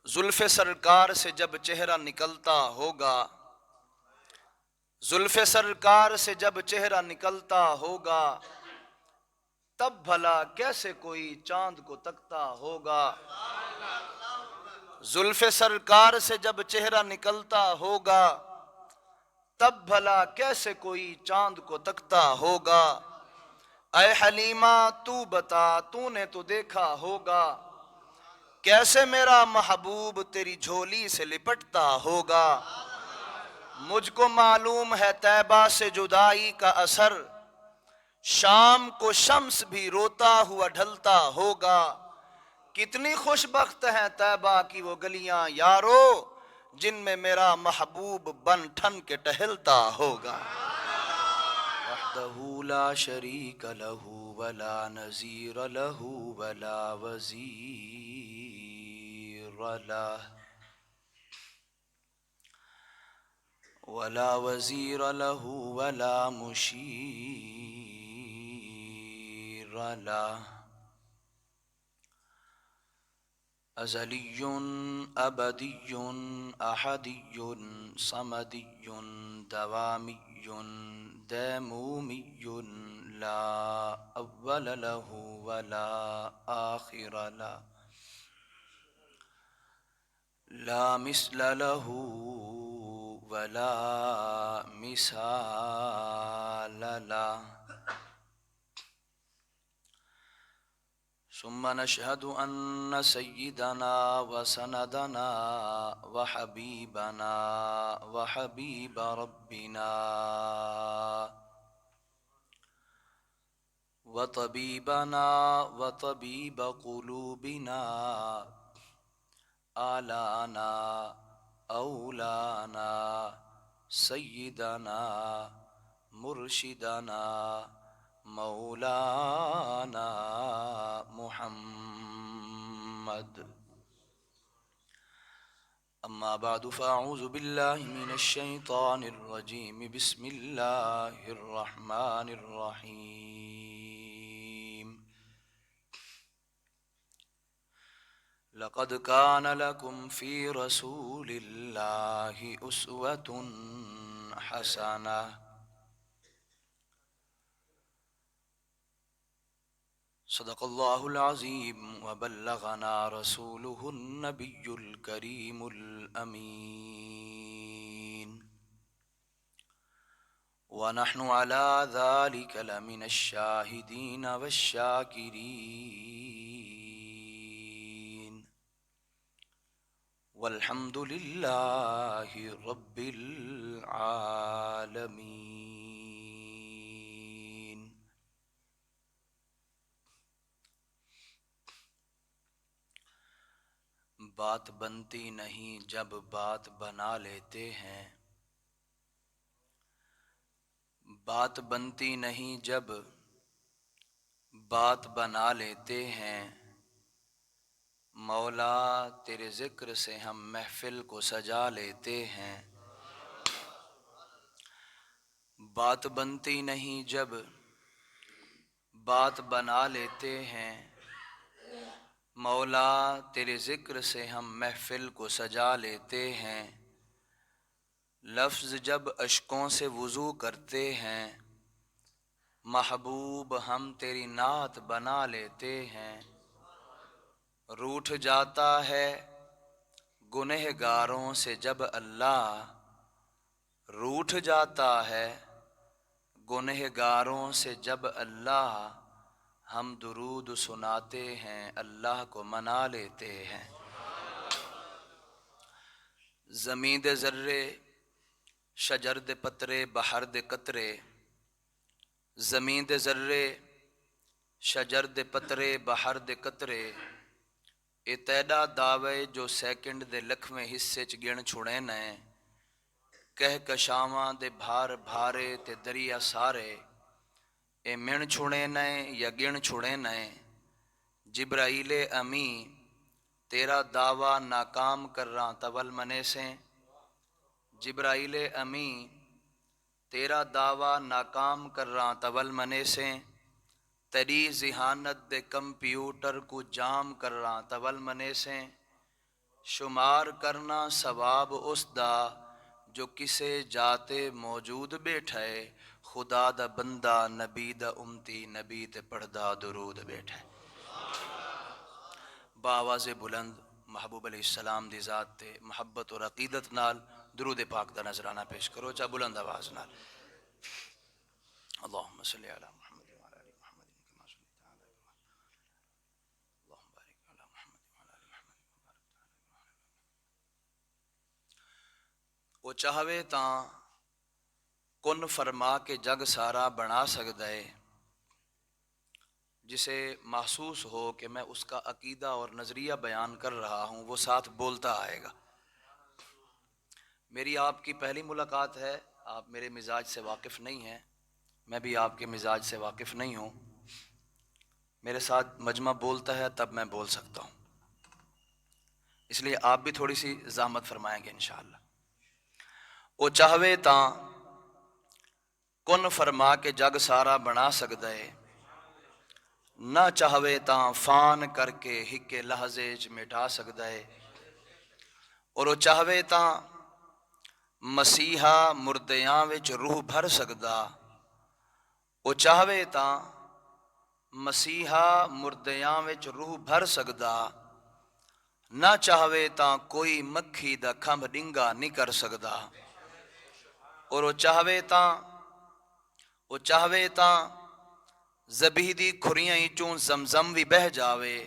زلف سرکار سے جب چہرہ نکلتا ہوگا، زلف سرکار سے جب چہرہ نکلتا ہوگا، تب بھلا کیسے کوئی چاند کو تکتا ہوگا۔ زلف سرکار سے جب چہرہ نکلتا ہوگا، تب بھلا کیسے کوئی چاند کو تکتا ہوگا۔ اے حلیمہ تو بتا تو نے تو دیکھا ہوگا، کیسے میرا محبوب تیری جھولی سے لپٹتا ہوگا۔ مجھ کو معلوم ہے طیبہ سے جدائی کا اثر، شام کو شمس بھی روتا ہوا ڈھلتا ہوگا۔ کتنی خوش بخت ہیں طیبہ کی وہ گلیاں یارو، جن میں میرا محبوب بن ٹھن کے ٹہلتا ہوگا۔ وحدہ لا شریک لہ ولا نظیر لہ ولا وزیر لہ، ولا وزیر لہ ولا مشیر لہ، ازلی ابدی احدی صمدی دوامی دیمومی لا اول لہ ولا آخر لہ، لا مثل لہ ولا مثال لہ۔ ثم نشهد أن سيدنا وسندنا وحبيبنا وحبيب ربنا وطبيبنا وطبيب قلوبنا آلانا أولانا سيدنا مرشدنا مولانا محمد۔ اما بعد فاعوذ باللہ من الشیطان الرجیم، بسم اللہ الرحمن الرحیم۔ لقد كان لكم في رسول الله أسوة حسنة۔ صدق اللہ العظیم وبلغنا رسوله النبی الکریم الامین، ونحن على ذلك لمن الشاہدین والشاکرین، والحمد للہ رب العالمین۔ بات بنتی نہیں جب بات بنا لیتے ہیں، بات بنتی نہیں جب بات بنا لیتے ہیں، مولا تیرے ذکر سے ہم محفل کو سجا لیتے ہیں۔ بات بنتی نہیں جب بات بنا لیتے ہیں، مولا تیرے ذکر سے ہم محفل کو سجا لیتے ہیں۔ لفظ جب اشکوں سے وضو کرتے ہیں، محبوب ہم تیری نعت بنا لیتے ہیں۔ روٹھ جاتا ہے گنہگاروں سے جب اللہ، روٹھ جاتا ہے گنہگاروں سے جب اللہ، ہم درود سناتے ہیں اللہ کو منا لیتے ہیں۔ زمین دے ذرے شجر دے پترے بحر دے قطرے، زمین دے ذرے شجر دے پترے بحر دے قطرے، اے تیڈا دعوے جو سیکنڈ دے لکھویں حصے چ گن چھڑے نے، کہکشاواں دے بھار بھارے تے دریا سارے، اے من چھڑے نے یا گن چھڑے نے۔ جبرائیل امی تیرا دعویٰ ناکام کر رہا تول منے سے، جبرائیل امی تیرا دعویٰ ناکام کر رہا تول منے سے، تیری ذہانت دے کمپیوٹر کو جام کر رہا تول منے سے، شمار کرنا ثواب اس دا جو کسے جاتے موجود بیٹھے، خدا دا بندہ نبی دا امتی نبی تے پڑھدا درود بیٹھے۔ بآواز بلند محبوب علیہ السلام دی ذات تے محبت اور عقیدت نال درود پاک دا نذرانہ پیش کرو، چا بلند آواز نال۔ اللہم صلی علی محمد وعلی آل محمد کما صلیت علی ابراہیم، اللہم بارک علی محمد وعلی آل محمد کما بارکت علی ابراہیم۔ وہ چاہوے تاں کن فرما کے جگ سارا بنا سکتا ہے، جسے محسوس ہو کہ میں اس کا عقیدہ اور نظریہ بیان کر رہا ہوں وہ ساتھ بولتا آئے گا۔ میری آپ کی پہلی ملاقات ہے، آپ میرے مزاج سے واقف نہیں ہیں، میں بھی آپ کے مزاج سے واقف نہیں ہوں، میرے ساتھ مجمع بولتا ہے تب میں بول سکتا ہوں، اس لیے آپ بھی تھوڑی سی زحمت فرمائیں گے انشاءاللہ۔ وہ چاہوے تاں کن فرما کے جگ سارا بنا سکتا ہے، نہ چاہوے تاں فان کر کے ہکے لحظے چ مٹا سکتا ہے، اور وہ چاہوے تاں مسیحا مردیاں وچ روح بھر سکدا، وہ چاہوے تاں مسیحا مردیاں وچ روح بھر سکدا، نہ چاہوے تاں کوئی مکھی دا کھمب ڈنگا نہیں کر سکدا، اور وہ چاہوے تاں زبی دی کھریاں چوں زمزم بھی بہ جاوے،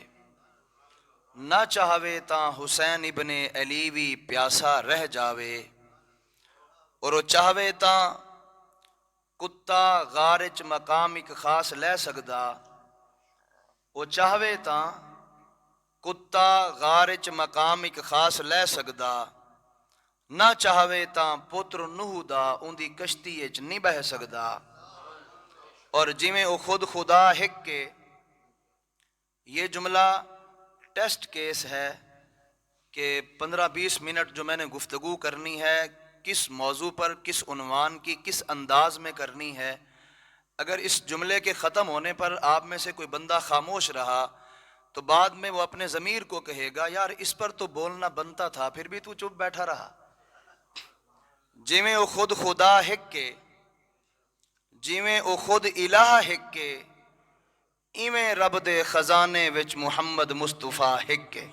نہ چاہوے تاں حسین ابن علی بھی پیاسا رہ جاوے، اور وہ چاہوے تاں کتا غارچ مقام ایک خاص لے سکدا، وہ چاہوے تاں کتا غارچ مقام ایک خاص لے سکدا، نہ چاہوے تاں پتر نوح دا اندی کشتی اچ نہیں بہ سکدا، اور جویں او خود خدا ہک کے، یہ جملہ ٹیسٹ کیس ہے کہ 15-20 منٹ جو میں نے گفتگو کرنی ہے کس موضوع پر، کس عنوان کی، کس انداز میں کرنی ہے، اگر اس جملے کے ختم ہونے پر آپ میں سے کوئی بندہ خاموش رہا تو بعد میں وہ اپنے ضمیر کو کہے گا یار اس پر تو بولنا بنتا تھا پھر بھی تو چپ بیٹھا رہا۔ جویں او خود خدا ہک کے، جویں او خود الہ ہک کے، ایویں رب دے خزانے وچ محمد مصطفیٰ ہک کے۔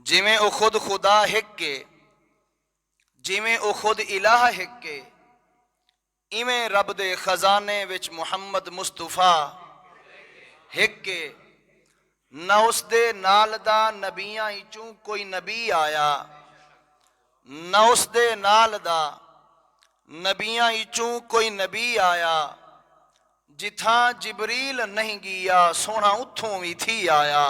جویں او خود خدا ہک کے، جویں او خود الہ ہک کے، ایویں رب دے خزانے وچ محمد مصطفیٰ ہک کے، نہ اس دے نال دا نبیاں چوں کوئی نبی آیا، نہ اس دے نال دا نبیاں چوں کوئی نبی آیا، جتھاں جبریل نہیں گیا سونا اتھوں بھی تھی آیا،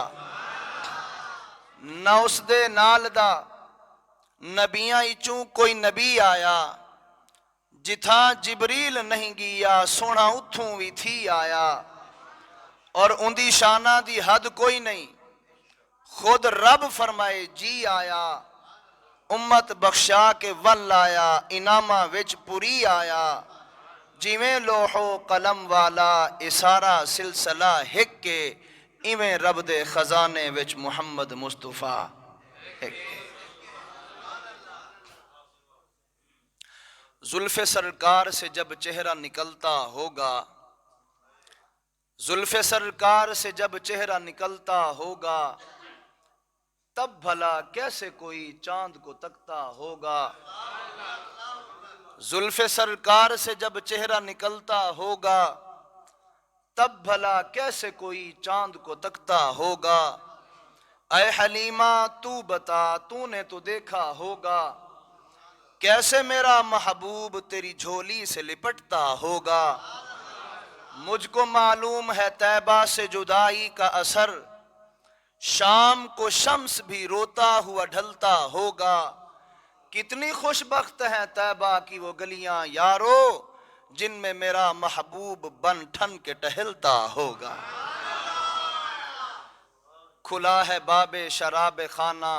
نہ اس دے نال دا نبیاں چوں کوئی نبی آیا، جتھاں جبریل نہیں گیا سونا اتھوں بھی تھی آیا، اور اندی شانہ دی حد کوئی نہیں، خود رب فرمائے جی آیا، امت بخشا کے ول آیا، انامہ وچ پوری آیا، جویں لوح و قلم والا اسارہ سلسلہ ہک کے، ایویں رب دے خزانے وچ محمد مصطفیٰ ہک کے۔ زلف سرکار سے جب چہرہ نکلتا ہوگا، زلف سرکار سے جب چہرہ نکلتا ہوگا، تب بھلا کیسے کوئی چاند کو تکتا ہوگا۔ زلف سرکار سے جب چہرہ نکلتا ہوگا، تب بھلا کیسے کوئی چاند کو تکتا ہوگا۔ اے حلیمہ تو بتا تو نے تو دیکھا ہوگا، کیسے میرا محبوب تیری جھولی سے لپٹتا ہوگا۔ مجھ کو معلوم ہے طیبہ سے جدائی کا اثر، شام کو شمس بھی روتا ہوا ڈھلتا ہوگا۔ کتنی خوش بخت ہیں طیبہ کی وہ گلیاں یارو، جن میں میرا محبوب بن ٹھن کے ٹہلتا ہوگا۔ کھلا ہے باب شراب خانہ،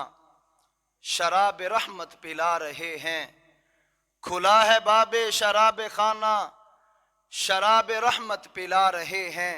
شراب رحمت پلا رہے ہیں، کھلا ہے باب شراب خانہ، شراب رحمت پلا رہے ہیں،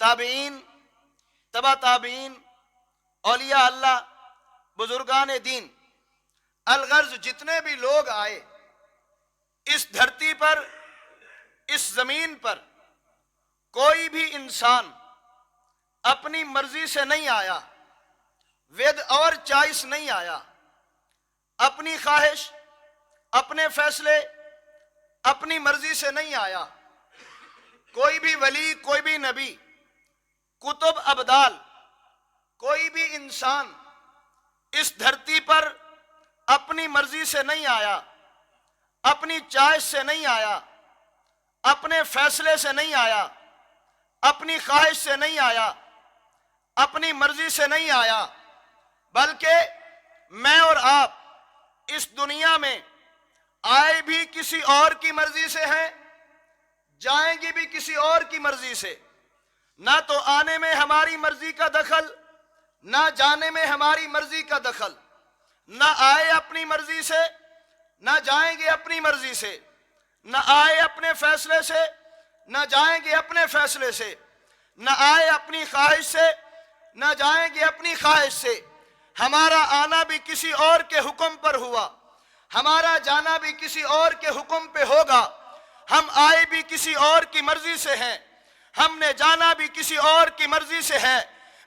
تابعین، تبا تابعین، اولیاء اللہ، بزرگان دین، الغرض جتنے بھی لوگ آئے اس دھرتی پر، اس زمین پر، کوئی بھی انسان اپنی مرضی سے نہیں آیا، ود اور چوائس نہیں آیا، اپنی خواہش، اپنے فیصلے، اپنی مرضی سے نہیں آیا۔ کوئی بھی ولی، کوئی بھی نبی، کتب، ابدال، کوئی بھی انسان اس دھرتی پر اپنی مرضی سے نہیں آیا، اپنی چوائس سے نہیں آیا، اپنے فیصلے سے نہیں آیا، اپنی خواہش سے نہیں آیا، اپنی مرضی سے نہیں آیا، بلکہ میں اور آپ اس دنیا میں آئے بھی کسی اور کی مرضی سے ہیں، جائیں گے بھی کسی اور کی مرضی سے۔ نہ تو آنے میں ہماری مرضی کا دخل، نہ جانے میں ہماری مرضی کا دخل، نہ آئے اپنی مرضی سے، نہ جائیں گے اپنی مرضی سے، نہ آئے اپنے فیصلے سے، نہ جائیں گے اپنے فیصلے سے، نہ آئے اپنی خواہش سے، نہ جائیں گے اپنی خواہش سے۔ ہمارا آنا بھی کسی اور کے حکم پر ہوا، ہمارا جانا بھی کسی اور کے حکم پہ ہوگا۔ ہم آئے بھی کسی اور کی مرضی سے ہیں، ہم نے جانا بھی کسی اور کی مرضی سے ہے۔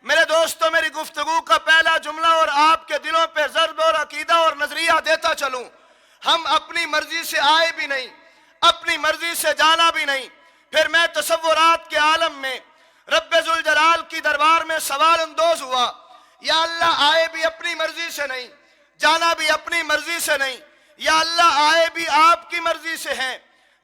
میرے دوستو، میری گفتگو کا پہلا جملہ اور آپ کے دلوں پہ ضرب اور عقیدہ اور نظریہ دیتا چلوں، ہم اپنی مرضی سے آئے بھی نہیں، اپنی مرضی سے جانا بھی نہیں۔ پھر میں تصورات کے عالم میں رب ذوالجلال کی دربار میں سوال اندوز ہوا، یا اللہ آئے بھی اپنی مرضی سے نہیں، جانا بھی اپنی مرضی سے نہیں، یا اللہ آئے بھی آپ کی مرضی سے ہیں،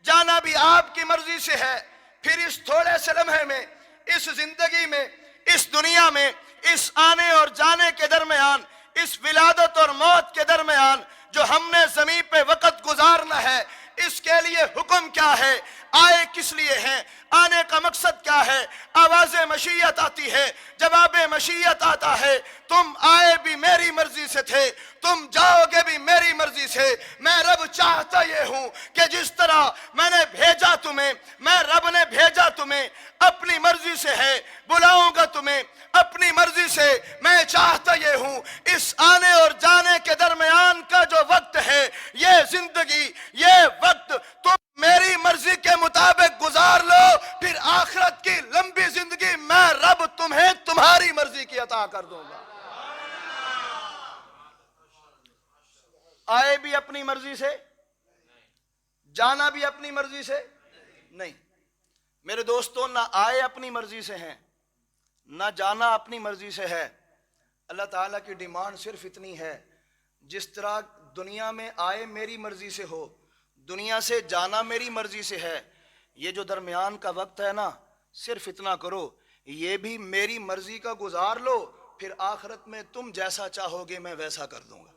جانا بھی آپ کی مرضی سے ہے۔ پھر اس تھوڑے سے لمحے میں، اس زندگی میں، اس دنیا میں، اس آنے اور جانے کے درمیان، اس ولادت اور موت کے درمیان جو ہم نے زمین پہ وقت گزارنا ہے، اس کے لیے حکم کیا ہے؟ آئے کس لیے ہیں؟ آنے کا مقصد کیا ہے؟ آواز مشیت آتی ہے، جواب مشیت آتا ہے، تم آئے بھی میری مرضی سے تھے، تم جاؤ گے بھی میری مرضی سے۔ میں رب چاہتا یہ ہوں کہ جس طرح میں نے بھیجا تمہیں، میں رب نے بھیجا تمہیں، اپنی مرضی سے ہے، بلاؤں گا تمہیں اپنی مرضی سے۔ میں چاہتا یہ ہوں اس آنے اور جانے کے درمیان کا جو وقت ہے، یہ زندگی، یہ وقت تم میری مرضی کے مطابق گزار لو، پھر آخرت کی لمبی زندگی میں رب تمہیں تمہاری مرضی کی عطا کر دوں گا۔ آئے بھی اپنی مرضی سے، جانا بھی اپنی مرضی سے نہیں۔ میرے دوستوں، نہ آئے اپنی مرضی سے ہیں، نہ جانا اپنی مرضی سے ہے۔ اللہ تعالیٰ کی ڈیمانڈ صرف اتنی ہے، جس طرح دنیا میں آئے میری مرضی سے ہو، دنیا سے جانا میری مرضی سے ہے، یہ جو درمیان کا وقت ہے نا، صرف اتنا کرو، یہ بھی میری مرضی کا گزار لو، پھر آخرت میں تم جیسا چاہو گے میں ویسا کر دوں گا۔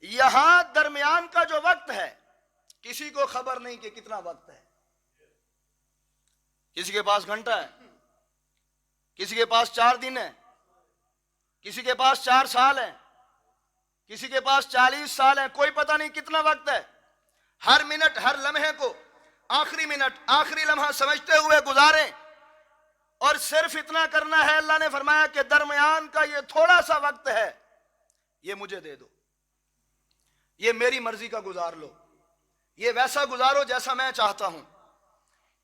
یہاں درمیان کا جو وقت ہے، کسی کو خبر نہیں کہ کتنا وقت ہے۔ کسی کے پاس گھنٹہ ہے، کسی کے پاس 4 دن ہے، کسی کے پاس 4 سال ہے، کسی کے پاس 40 سال ہے، کوئی پتہ نہیں کتنا وقت ہے۔ ہر منٹ، ہر لمحے کو آخری منٹ، آخری لمحہ سمجھتے ہوئے گزاریں، اور صرف اتنا کرنا ہے۔ اللہ نے فرمایا کہ درمیان کا یہ تھوڑا سا وقت ہے، یہ مجھے دے دو، یہ میری مرضی کا گزار لو، یہ ویسا گزارو جیسا میں چاہتا ہوں۔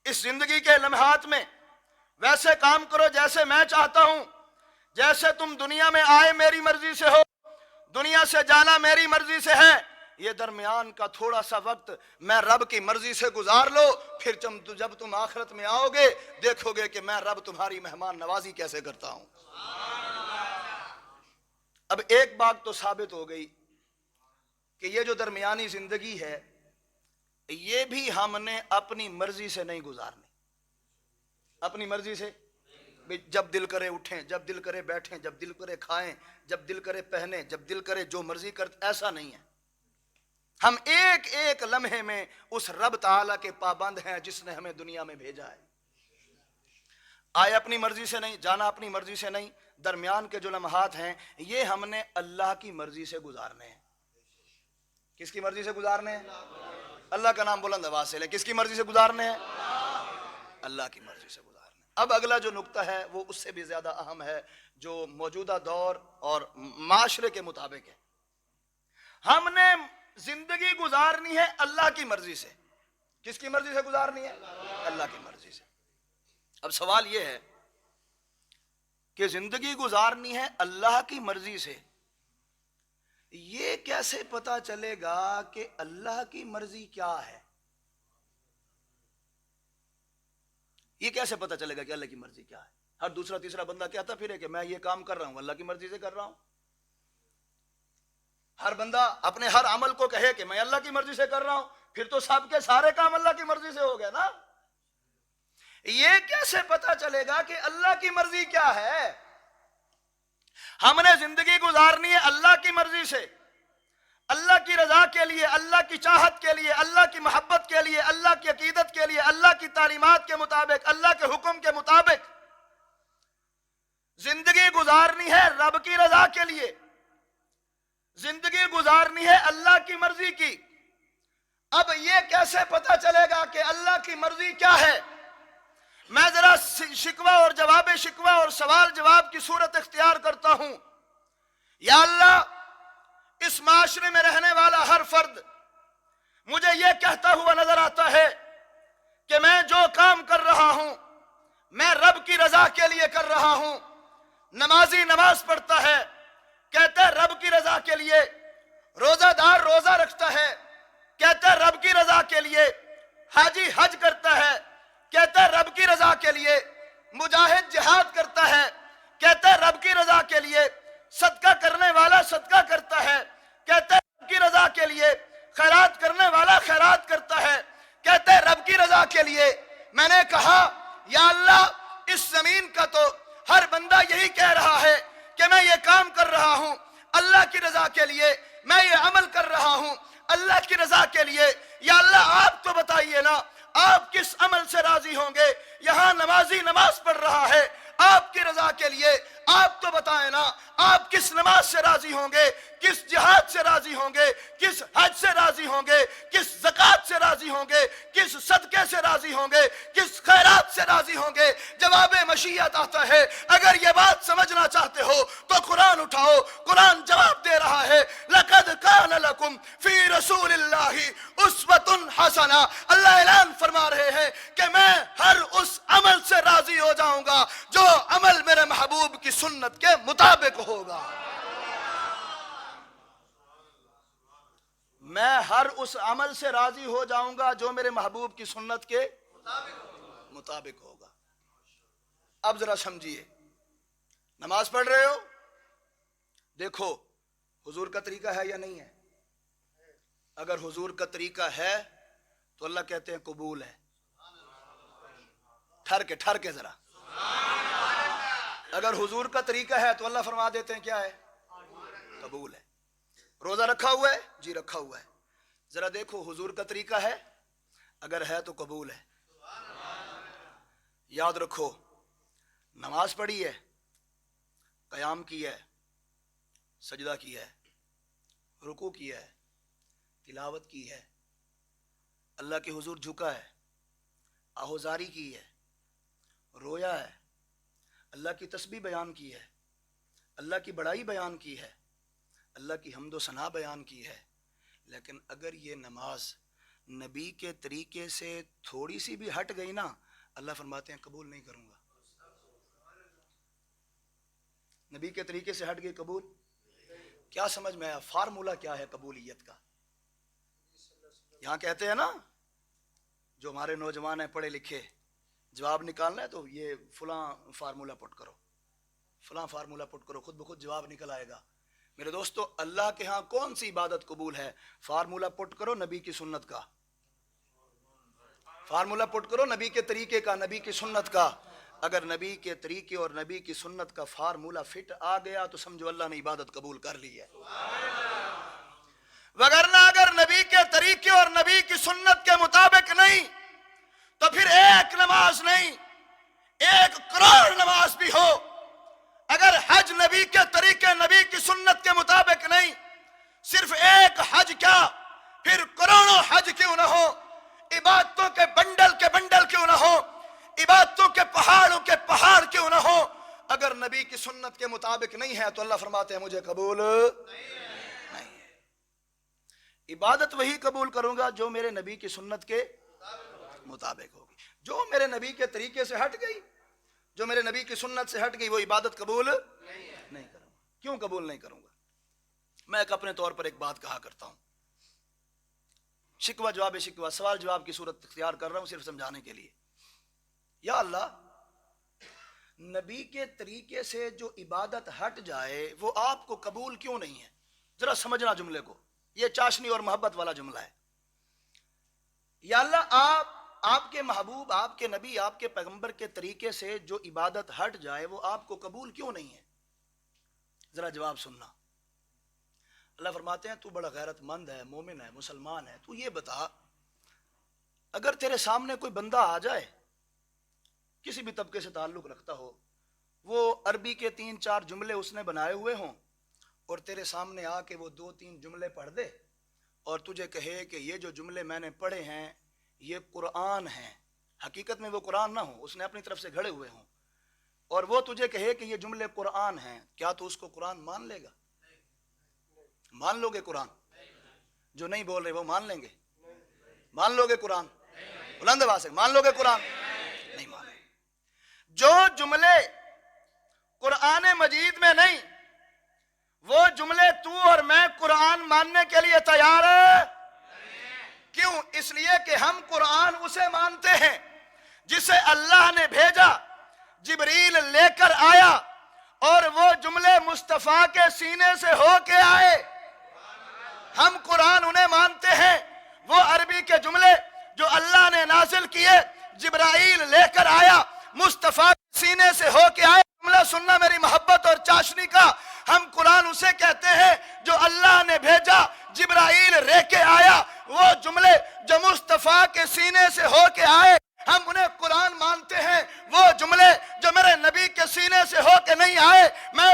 اس زندگی کے لمحات میں ویسے کام کرو جیسے میں چاہتا ہوں۔ جیسے تم دنیا میں آئے میری مرضی سے ہو، دنیا سے جانا میری مرضی سے ہے، یہ درمیان کا تھوڑا سا وقت میں رب کی مرضی سے گزار لو، پھر جب تم آخرت میں آؤ گے دیکھو گے کہ میں رب تمہاری مہمان نوازی کیسے کرتا ہوں۔ اب ایک بات تو ثابت ہو گئی کہ یہ جو درمیانی زندگی ہے، یہ بھی ہم نے اپنی مرضی سے نہیں گزارنی۔ اپنی مرضی سے جب دل کرے اٹھیں، جب دل کرے بیٹھیں، جب دل کرے کھائیں، جب دل کرے پہنیں، جب دل کرے جو مرضی کرتے، ایسا نہیں ہے۔ ہم ایک ایک لمحے میں اس رب تعالیٰ کے پابند ہیں جس نے ہمیں دنیا میں بھیجا ہے۔ آئے اپنی مرضی سے نہیں، جانا اپنی مرضی سے نہیں، درمیان کے جو لمحات ہیں یہ ہم نے اللہ کی مرضی سے گزارنے ہیں۔ کس کی مرضی سے گزارنے ہیں؟ اللہ کا نام بلند آواز سے لیں، کس کی مرضی سے گزارنے ہیں؟ اللہ کی مرضی سے گزارنا ہے۔ اب اگلا جو نقطہ ہے وہ اس سے بھی زیادہ اہم ہے، جو موجودہ دور اور معاشرے کے مطابق ہے۔ ہم نے زندگی گزارنی ہے اللہ کی مرضی سے۔ کس کی مرضی سے گزارنی ہے؟ اللہ کی مرضی سے۔ اب سوال یہ ہے کہ زندگی گزارنی ہے اللہ کی مرضی سے، یہ کیسے پتا چلے گا کہ اللہ کی مرضی کیا ہے؟ یہ کیسے پتا چلے گا کہ اللہ کی مرضی کیا ہے؟ ہر دوسرا تیسرا بندہ کہتا پھر ہے کہ میں یہ کام کر رہا ہوں اللہ کی مرضی سے کر رہا ہوں۔ ہر بندہ اپنے ہر عمل کو کہے کہ میں اللہ کی مرضی سے کر رہا ہوں، پھر تو سب کے سارے کام اللہ کی مرضی سے ہو گئے نا۔ یہ کیسے پتا چلے گا کہ اللہ کی مرضی کیا ہے؟ ہم نے زندگی گزارنی ہے اللہ کی مرضی سے، اللہ کی رضا کے لیے، اللہ کی چاہت کے لیے، اللہ کی محبت کے لیے، اللہ کی عقیدت کے لیے، اللہ کی تعلیمات کے مطابق، اللہ کے حکم کے مطابق زندگی گزارنی ہے رب کی رضا کے لیے، زندگی گزارنی ہے اللہ کی مرضی کی۔ اب یہ کیسے پتا چلے گا کہ اللہ کی مرضی کیا ہے؟ میں ذرا شکوہ اور جواب شکوہ اور سوال جواب کی صورت اختیار کرتا ہوں۔ یا اللہ، اس معاشرے میں رہنے والا ہر فرد مجھے یہ کہتا ہوا نظر آتا ہے کہ میں جو کام کر رہا ہوں میں رب کی رضا کے لیے کر رہا ہوں۔ نمازی نماز پڑھتا ہے، کہتا ہے رب کی رضا کے لیے۔ روزہ دار روزہ رکھتا ہے، کہتا ہے رب کی رضا کے لیے۔ حاجی حج کرتا ہے، کہتا ہے رب کی رضا کے لیے۔ مجاہد جہاد کرتا ہے، کہتا ہے رب کی رضا کے لیے۔ صدقہ کرنے والا صدقہ کرتا ہے، کہتا ہے رب کی رضا کے لیے۔ خیرات کرنے والا خیرات کرتا ہے، کہتا ہے رب کی رضا کے لیے۔ میں نے کہا یا اللہ، اس زمین کا تو ہر بندہ یہی کہہ رہا ہے کہ میں یہ کام کر رہا ہوں اللہ کی رضا کے لیے، میں یہ عمل کر رہا ہوں اللہ کی رضا کے لیے۔ یا اللہ آپ تو بتائیے نا، آپ کس عمل سے راضی ہوں گے؟ یہاں نمازی نماز پڑھ رہا ہے آپ کی رضا کے لیے، آپ تو بتائیں نا آپ کس نماز سے راضی ہوں گے، کس جہاد سے راضی ہوں گے، کس حج سے راضی ہوں گے، کس زکوٰۃ سے راضی ہوں گے، کس صدقے سے راضی ہوں گے، کس خیرات سے راضی ہوں گے؟ جواب مشیت آتا ہے۔ اگر یہ بات سمجھنا چاہتے ہو تو قرآن اٹھاؤ، قرآن جواب دے رہا ہے، لَقَدْ كَانَ لَكُمْ فِي رَسُولِ اللَّهِ أُسْوَةٌ حَسَنَةٌ۔ اللہ اعلان فرما رہے ہیں کہ میں ہر اس عمل سے راضی ہو جاؤں گا جو عمل میرے محبوب کی سنت کے مطابق ہوگا۔ میں ہر اس عمل سے راضی ہو جاؤں گا جو میرے محبوب کی سنت کے مطابق ہوگا۔ اب ذرا سمجھیے، نماز پڑھ رہے ہو، دیکھو حضور کا طریقہ ہے یا نہیں ہے؟ اگر حضور کا طریقہ ہے تو اللہ کہتے ہیں قبول ہے۔ ٹھر کے ذرا، اگر حضور کا طریقہ ہے تو اللہ فرما دیتے ہیں کیا ہے؟ قبول ہے۔ روزہ رکھا ہوا ہے؟ جی رکھا ہوا ہے۔ ذرا دیکھو حضور کا طریقہ ہے، اگر ہے تو قبول ہے۔ یاد رکھو، نماز پڑھی ہے، قیام کیا ہے، سجدہ کیا ہے، رکوع کیا ہے، تلاوت کی ہے، اللہ کے حضور جھکا ہے، آہوزاری کی ہے، رویا ہے، اللہ کی تسبیح بیان کی ہے، اللہ کی بڑائی بیان کی ہے، اللہ کی حمد و ثنا بیان کی ہے، لیکن اگر یہ نماز نبی کے طریقے سے تھوڑی سی بھی ہٹ گئی نا، اللہ فرماتے ہیں قبول نہیں کروں گا۔ نبی کے طریقے سے ہٹ گئی، قبول کیا سمجھ میں آیا؟ فارمولہ کیا ہے قبولیت کا؟ یہاں کہتے ہیں نا، جو ہمارے نوجوان ہیں پڑھے لکھے، جواب نکالنا ہے تو یہ فلاں فارمولہ پٹ کرو، فلاں فارمولہ پٹ کرو، خود بخود جواب نکل آئے گا۔ میرے دوستو، اللہ کے ہاں کون سی عبادت قبول ہے؟ فارمولہ پٹ کرو نبی کی سنت کا، فارمولہ پٹ کرو نبی کے طریقے کا، نبی کی سنت کا۔ اگر نبی کے طریقے اور نبی کی سنت کا فارمولہ فٹ آ گیا تو سمجھو اللہ نے عبادت قبول کر لی ہے۔ وگرنہ اگر نبی کے طریقے اور نبی کی سنت کے مطابق نہیں تو پھر ایک نماز نہیں، 1 کروڑ نماز بھی ہو، اگر حج نبی کے طریقے نبی کی سنت کے مطابق نہیں، صرف ایک حج کیا پھر کروڑوں حج کیوں نہ ہو، عبادتوں کے بنڈل کیوں نہ ہو، عبادتوں کے پہاڑوں کے پہاڑ کیوں نہ ہو، اگر نبی کی سنت کے مطابق نہیں ہے تو اللہ فرماتے ہیں مجھے قبول نہیں ہے۔ عبادت وہی قبول کروں گا جو میرے نبی کی سنت کے مطابق ہوگی، جو میرے نبی کے طریقے سے ہٹ گئی، جو میرے نبی کی سنت سے ہٹ گئی، وہ عبادت قبول نہیں کروں گا۔ کیوں قبول نہیں کروں گا؟ میں ایک اپنے طور پر ایک بات کہا کرتا ہوں، شکوہ جواب شکوہ، سوال جواب کی صورت اختیار کر رہا ہوں صرف سمجھانے کے لیے۔ یا اللہ، نبی کے طریقے سے جو عبادت ہٹ جائے وہ آپ کو قبول کیوں نہیں ہے؟ ذرا سمجھنا جملے کو، یہ چاشنی اور محبت والا جملہ ہے۔ یا اللہ، آپ کے محبوب، آپ کے نبی، آپ کے پیغمبر کے طریقے سے جو عبادت ہٹ جائے وہ آپ کو قبول کیوں نہیں ہے؟ ذرا جواب سننا۔ اللہ فرماتے ہیں تو بڑا غیرت مند ہے، مومن ہے، مسلمان ہے، تو یہ بتا، اگر تیرے سامنے کوئی بندہ آ جائے، کسی بھی طبقے سے تعلق رکھتا ہو، وہ عربی کے 3-4 جملے اس نے بنائے ہوئے ہوں، اور تیرے سامنے آ کے وہ 2-3 جملے پڑھ دے اور تجھے کہے کہ یہ جو جملے میں نے پڑھے ہیں یہ قرآن ہیں، حقیقت میں وہ قرآن نہ ہو، اس نے اپنی طرف سے گھڑے ہوئے ہوں، اور وہ تجھے کہے کہ یہ جملے قرآن ہیں، کیا تو اس کو قرآن مان لے گا؟ مان لو گے قرآن؟ جو نہیں بول رہے وہ مان لیں گے؟ مان لو گے قرآن؟ بلند آواز سے مان لو گے قرآن؟ نہیں مان لیں۔ جو جملے قرآن مجید میں نہیں، وہ جملے تو اور میں قرآن ماننے کے لیے تیار ہے۔ کیوں؟ اس لیے کہ ہم قرآن اسے مانتے ہیں جسے اللہ نے بھیجا، جبریل لے کر آیا، اور وہ جملے مصطفیٰ کے سینے سے ہو کے آئے۔ ہم قرآن انہیں مانتے ہیں، وہ عربی کے جملے جو اللہ نے نازل کیے، جبرائیل لے کر آیا، مصطفیٰ کے سینے سے ہو کے آئے۔ جملہ سننا میری محبت اور چاشنی کا، ہم قرآن اسے کہتے ہیں جو اللہ نے بھیجا، جبرائیل لے کے آیا، وہ جملے جو مصطفیٰ کے سینے سے ہو کے آئے، ہم انہیں قرآن مانتے ہیں۔ وہ جملے جو میرے نبی کے سینے سے ہو کے نہیں آئے، میں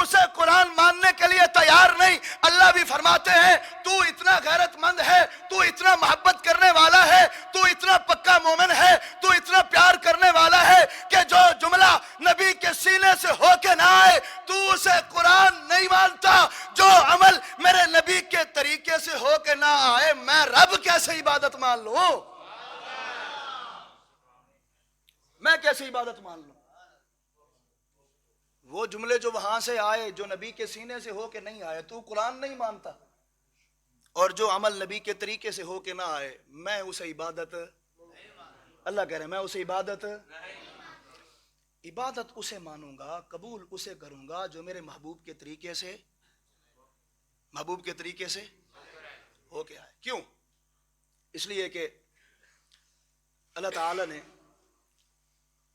اسے قرآن ماننے کے لیے تیار نہیں۔ اللہ بھی فرماتے ہیں تو اتنا غیرت مند ہے، تو اتنا محبت کرنے والا ہے، تو اتنا پکا مومن ہے، تو اتنا پیار کرنے والا ہے کہ جو جملہ نبی کے سینے سے ہو کے نہ آئے تو اسے قرآن نہیں مانتا۔ جو عمل میرے نبی کے طریقے سے ہو کے نہ آئے، میں رب کیسے عبادت مان لوں؟ میں کیسے عبادت مان لوں؟ وہ جملے جو وہاں سے آئے، جو نبی کے سینے سے ہو کے نہیں آئے، تو قرآن نہیں مانتا، اور جو عمل نبی کے طریقے سے ہو کے نہ آئے، میں اسے عبادت، اللہ کہہ رہے ہیں میں اسے عبادت اسے مانوں گا، قبول اسے کروں گا جو میرے محبوب کے طریقے سے ہو کے آئے۔ کیوں؟ اس لیے کہ اللہ تعالی نے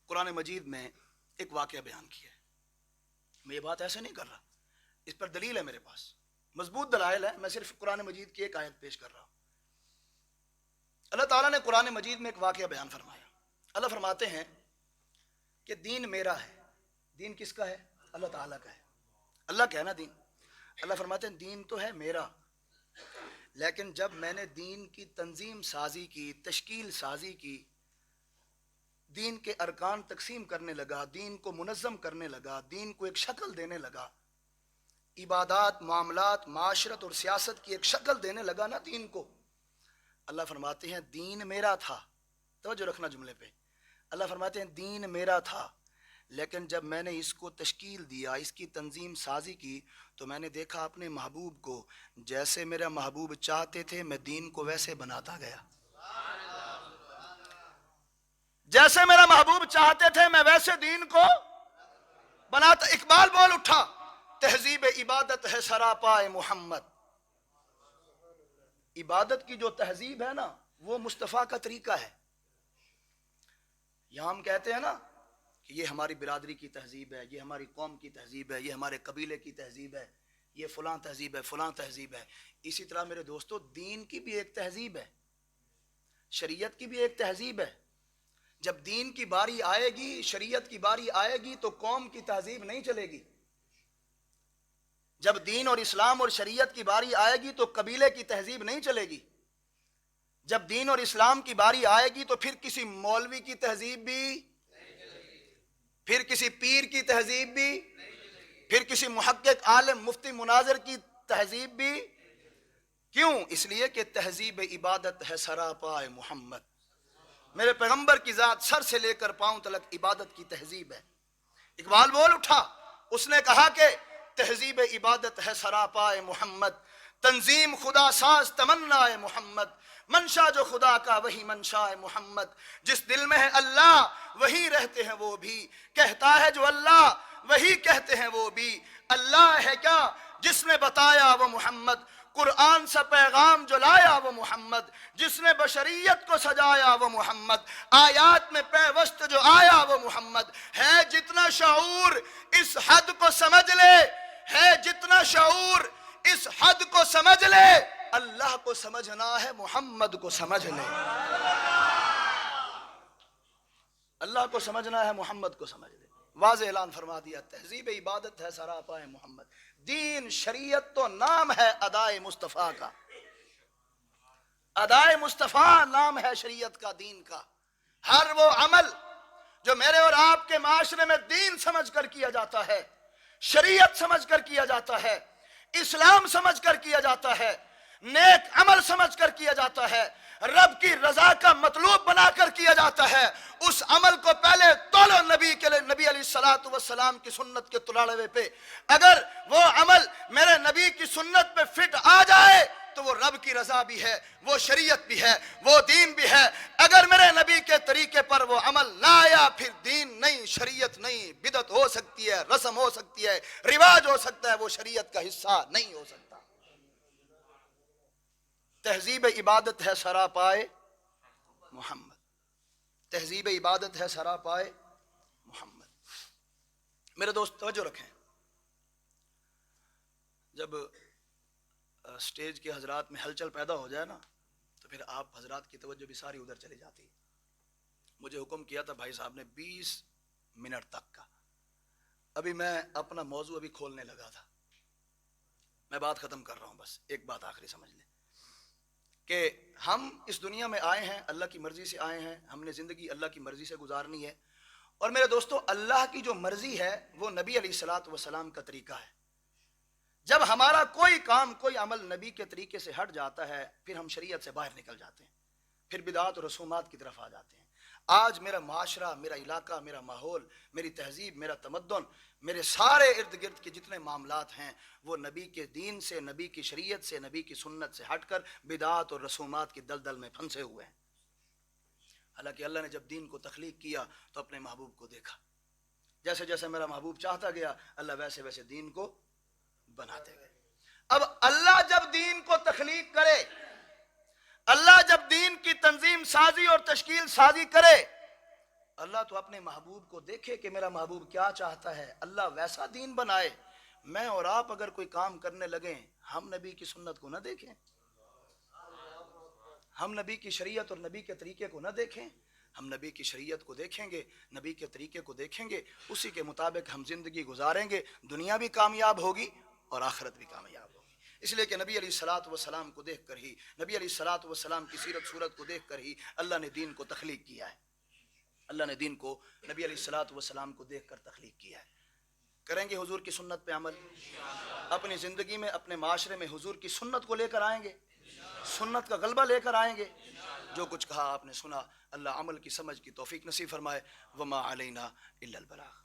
قرآن مجید میں ایک واقعہ بیان کیا ہے۔ میں یہ بات ایسے نہیں کر رہا، اس پر دلیل ہے میرے پاس، مضبوط دلائل ہے، میں صرف قرآن مجید کی ایک آیت پیش کر رہا ہوں۔ اللہ تعالیٰ نے قرآن مجید میں ایک واقعہ بیان فرمایا۔ اللہ فرماتے ہیں کہ دین میرا ہے۔ دین کس کا ہے؟ اللہ تعالیٰ کا ہے۔ اللہ کا ہے نا دین۔ اللہ فرماتے ہیں دین تو ہے میرا، لیکن جب میں نے دین کی تنظیم سازی کی، تشکیل سازی کی، دین کے ارکان تقسیم کرنے لگا، دین کو منظم کرنے لگا، دین کو ایک شکل دینے لگا، عبادات، معاملات، معاشرت اور سیاست کی ایک شکل دینے لگا نا دین کو، اللہ فرماتے ہیں دین میرا تھا۔ توجہ رکھنا جملے پہ۔ اللہ فرماتے ہیں دین میرا تھا، لیکن جب میں نے اس کو تشکیل دیا، اس کی تنظیم سازی کی، تو میں نے دیکھا اپنے محبوب کو، جیسے میرا محبوب چاہتے تھے میں دین کو ویسے بناتا گیا۔ جیسے میرا محبوب چاہتے تھے میں ویسے دین کو بناتا۔ اقبال بول اٹھا، تہذیب عبادت ہے سراپا محمد۔ عبادت کی جو تہذیب ہے نا، وہ مصطفیٰ کا طریقہ ہے۔ یہاں ہم کہتے ہیں نا کہ یہ ہماری برادری کی تہذیب ہے، یہ ہماری قوم کی تہذیب ہے، یہ ہمارے قبیلے کی تہذیب ہے، یہ فلاں تہذیب ہے، فلاں تہذیب ہے۔ اسی طرح میرے دوستو، دین کی بھی ایک تہذیب ہے، شریعت کی بھی ایک تہذیب ہے۔ جب دین کی باری آئے گی، شریعت کی باری آئے گی تو قوم کی تہذیب نہیں چلے گی۔ جب دین اور اسلام اور شریعت کی باری آئے گی تو قبیلے کی تہذیب نہیں چلے گی۔ جب دین اور اسلام کی باری آئے گی تو پھر کسی مولوی کی تہذیب بھی، پھر کسی پیر کی تہذیب بھی، پھر کسی محقق عالم مفتی مناظر کی تہذیب بھی. کیوں؟ اس لیے کہ تہذیب عبادت ہے سراپائے محمد. میرے پیغمبر کی ذات سر سے لے کر پاؤں تلک عبادت کی تہذیب ہے. اقبال بول اٹھا، اس نے کہا کہ تہذیب عبادت ہے سراپائے محمد، تنظیم خدا ساز تمنا ہے محمد، منشا جو خدا کا وہی منشا ہے محمد، جس دل میں ہے اللہ وہی رہتے ہیں وہ بھی، کہتا ہے جو اللہ وہی کہتے ہیں وہ بھی. اللہ ہے کیا جس نے بتایا وہ محمد، قرآن سے پیغام جو لایا وہ محمد، جس نے بشریت کو سجایا وہ محمد، آیات میں پیوست جو آیا وہ محمد. ہے جتنا شعور اس حد کو سمجھ لے، ہے جتنا شعور اس حد کو سمجھ لے، اللہ کو سمجھنا ہے محمد کو سمجھ لے. اللہ کو سمجھنا ہے محمد کو سمجھ لے. واضح اعلان فرما دیا، تہذیب عبادت ہے سراپائے محمد. دین شریعت تو نام ہے ادائے مصطفیٰ کا، ادائے مصطفیٰ نام ہے شریعت کا، دین کا. ہر وہ عمل جو میرے اور آپ کے معاشرے میں دین سمجھ کر کیا جاتا ہے، شریعت سمجھ کر کیا جاتا ہے، اسلام سمجھ کر کیا جاتا ہے، نیک عمل سمجھ کر کیا جاتا ہے، رب کی رضا کا مطلوب بنا کر کیا جاتا ہے، اس عمل کو پہلے تولو نبی کے لئے، نبی علیہ السلام کی سنت کے تلاڑوے پہ. اگر وہ عمل میرے نبی کی سنت پہ فٹ آ جائے تو وہ رب کی رضا بھی ہے، وہ شریعت بھی ہے، وہ دین بھی ہے. اگر میرے نبی کے طریقے پر وہ عمل نہ آیا، پھر دین نہیں، شریعت نہیں. بدعت ہو سکتی ہے، رسم ہو سکتی ہے، رواج ہو سکتا ہے، وہ شریعت کا حصہ نہیں ہو سکتا. تہذیب عبادت ہے سراپائے محمد، تہذیب عبادت ہے سراپائے محمد. میرے دوست توجہ رکھیں، جب سٹیج کے حضرات میں ہلچل پیدا ہو جائے نا تو پھر آپ حضرات کی توجہ بھی ساری ادھر چلی جاتی. مجھے حکم کیا تھا بھائی صاحب نے 20 منٹ تک کا. ابھی میں اپنا موضوع ابھی کھولنے لگا تھا، میں بات ختم کر رہا ہوں. بس ایک بات آخری سمجھ لیں کہ ہم اس دنیا میں آئے ہیں، اللہ کی مرضی سے آئے ہیں. ہم نے زندگی اللہ کی مرضی سے گزارنی ہے. اور میرے دوستو، اللہ کی جو مرضی ہے وہ نبی علیہ السلام کا طریقہ ہے. جب ہمارا کوئی کام، کوئی عمل نبی کے طریقے سے ہٹ جاتا ہے، پھر ہم شریعت سے باہر نکل جاتے ہیں، پھر بدعات اور رسومات کی طرف آ جاتے ہیں. آج میرا معاشرہ، میرا علاقہ، میرا ماحول، میری تہذیب، میرا تمدن، میرے سارے ارد گرد کے جتنے معاملات ہیں وہ نبی کے دین سے، نبی کی شریعت سے، نبی کی سنت سے ہٹ کر بدعات اور رسومات کی دلدل میں پھنسے ہوئے ہیں. حالانکہ اللہ نے جب دین کو تخلیق کیا تو اپنے محبوب کو دیکھا، جیسے جیسے میرا محبوب چاہتا گیا اللہ ویسے ویسے دین کو بناتے گئے. اب اللہ جب دین کو تخلیق کرے، اللہ جب دین کی تنظیم سازی اور تشکیل سازی کرے، اللہ تو اپنے محبوب کو دیکھے کہ میرا محبوب کیا چاہتا ہے، اللہ ویسا دین بنائے. میں اور آپ اگر کوئی کام کرنے لگیں، ہم نبی کی سنت کو نہ دیکھیں، ہم نبی کی شریعت اور نبی کے طریقے کو نہ دیکھیں. ہم نبی کی شریعت کو دیکھیں گے، نبی کے طریقے کو دیکھیں گے، اسی کے مطابق ہم زندگی گزاریں گے. دنیا بھی کامیاب ہوگی اور آخرت بھی کامیاب ہوگی. اس لیے کہ نبی علیہ السلام کو دیکھ کر ہی، نبی علیہ السلام کی سیرت صورت کو دیکھ کر ہی اللہ نے دین کو تخلیق کیا ہے. اللہ نے دین کو نبی علیہ السلام کو دیکھ کر تخلیق کیا ہے. کریں گے حضور کی سنت پہ عمل، اپنی زندگی میں، اپنے معاشرے میں حضور کی سنت کو لے کر آئیں گے، سنت کا غلبہ لے کر آئیں گے. جو کچھ کہا آپ نے سنا، اللہ عمل کی سمجھ کی توفیق نصیب فرمائے. وما علینا الا البلاغ.